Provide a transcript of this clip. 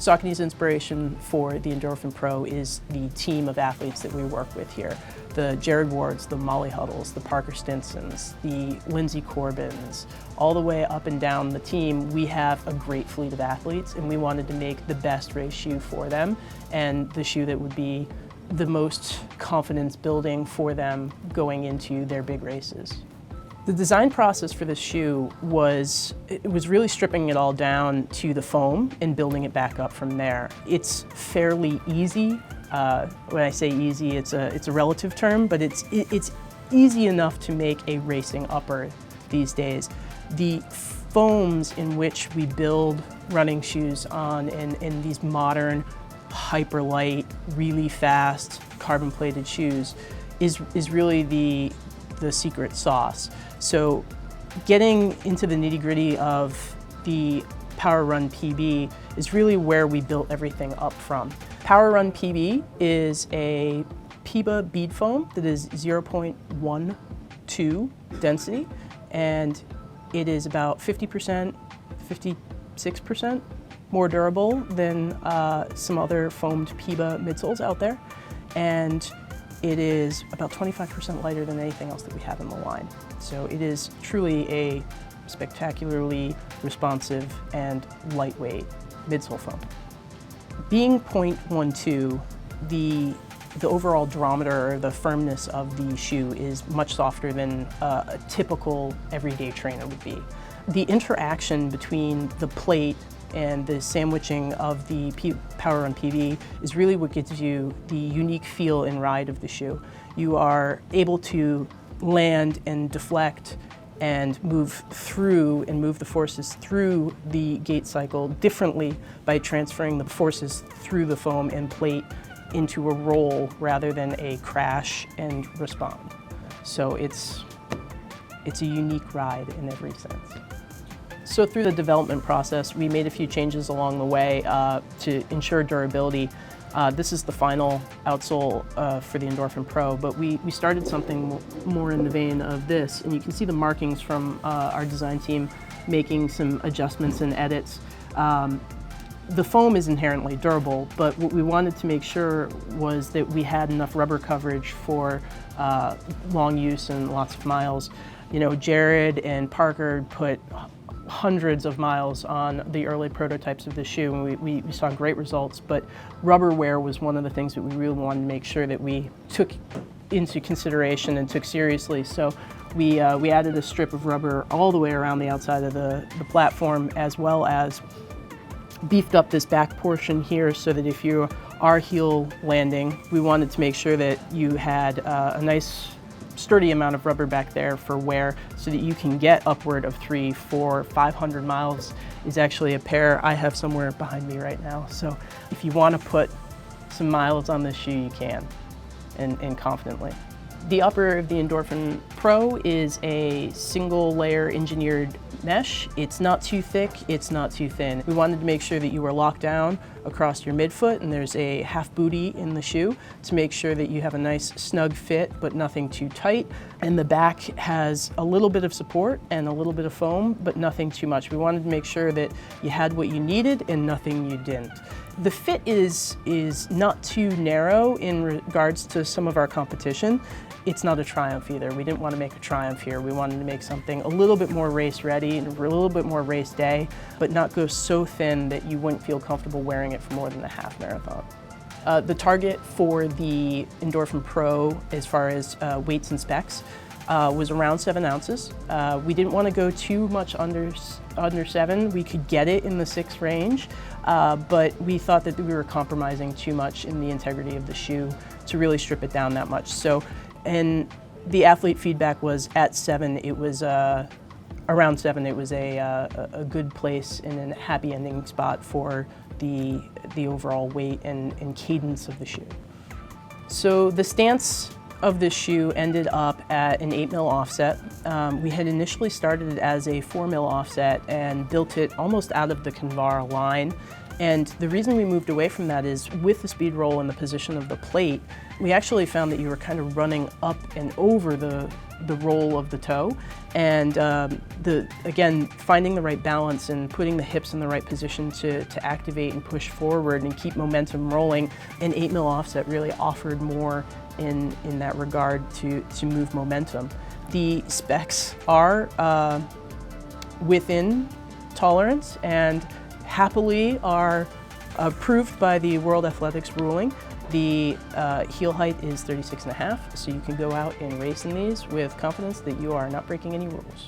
Saucony's inspiration for the Endorphin Pro is the team of athletes that we work with here. The Jared Wards, the Molly Huddles, the Parker Stinsons, the Lindsay Corbins, all the way up and down the team. We have a great fleet of athletes, and we wanted to make the best race shoe for them and the shoe that would be the most confidence building for them going into their big races. The design process for this shoe was really stripping it all down to the foam and building it back up from there. It's fairly easy. When I say easy, it's a relative term, but it's easy enough to make a racing upper these days. The foams in which we build running shoes on in these modern, hyper light, really fast, carbon plated shoes is really the secret sauce. So getting into the nitty-gritty of the Power Run PB is really where we built everything up from. Power Run PB is a PIBA bead foam that is 0.12 density, and it is about 50%, 56% more durable than some other foamed PIBA midsoles out there. And it is about 25% lighter than anything else that we have in the line. So it is truly a spectacularly responsive and lightweight midsole foam. Being 0.12, the overall durometer, or the firmness of the shoe, is much softer than a typical everyday trainer would be. The interaction between the plate and the sandwiching of the Power Run PB is really what gives you the unique feel and ride of the shoe. You are able to land and deflect and move through and move the forces through the gait cycle differently by transferring the forces through the foam and plate into a roll rather than a crash and respond. So it's a unique ride in every sense. So through the development process, we made a few changes along the way to ensure durability. This is the final outsole for the Endorphin Pro, but we started something more in the vein of this, and you can see the markings from our design team making some adjustments and edits. The foam is inherently durable, but what we wanted to make sure was that we had enough rubber coverage for long use and lots of miles. You know, Jared and Parker put hundreds of miles on the early prototypes of the shoe, and we saw great results, but rubber wear was one of the things that we really wanted to make sure that we took into consideration and took seriously. So we added a strip of rubber all the way around the outside of the platform, as well as beefed up this back portion here so that if you are heel landing, we wanted to make sure that you had a nice sturdy amount of rubber back there for wear so that you can get upward of 300, 400, 500 miles is actually a pair I have somewhere behind me right now. So if you want to put some miles on this shoe, you can, and confidently. The upper of the Endorphin Pro is a single layer engineered mesh. It's not too thick, it's not too thin. We wanted to make sure that you were locked down across your midfoot, and there's a half booty in the shoe to make sure that you have a nice snug fit but nothing too tight. And the back has a little bit of support and a little bit of foam, but nothing too much. We wanted to make sure that you had what you needed and nothing you didn't. The fit is not too narrow in regards to some of our competition. It's not a Triumph either. We didn't want to make a Triumph here. We wanted to make something a little bit more race ready and a little bit more race day, but not go so thin that you wouldn't feel comfortable wearing it for more than a half marathon. The target for the Endorphin Pro, as far as weights and specs, was around 7 ounces. We didn't want to go too much under 7. We could get it in the 6 range, but we thought that we were compromising too much in the integrity of the shoe to really strip it down that much. So, and the athlete feedback was at 7, it was around 7, it was a good place and a happy ending spot for the overall weight and cadence of the shoe. So the stance of this shoe ended up at an 8mm offset. We had initially started it as a 4mm offset and built it almost out of the Canvara line. And the reason we moved away from that is with the speed roll and the position of the plate, we actually found that you were kind of running up and over the roll of the toe. And again, finding the right balance and putting the hips in the right position to activate and push forward and keep momentum rolling, an 8mm offset really offered more in that regard to move momentum. The specs are within tolerance and happily are approved by the World Athletics ruling. The heel height is 36.5, so you can go out and race in these with confidence that you are not breaking any rules.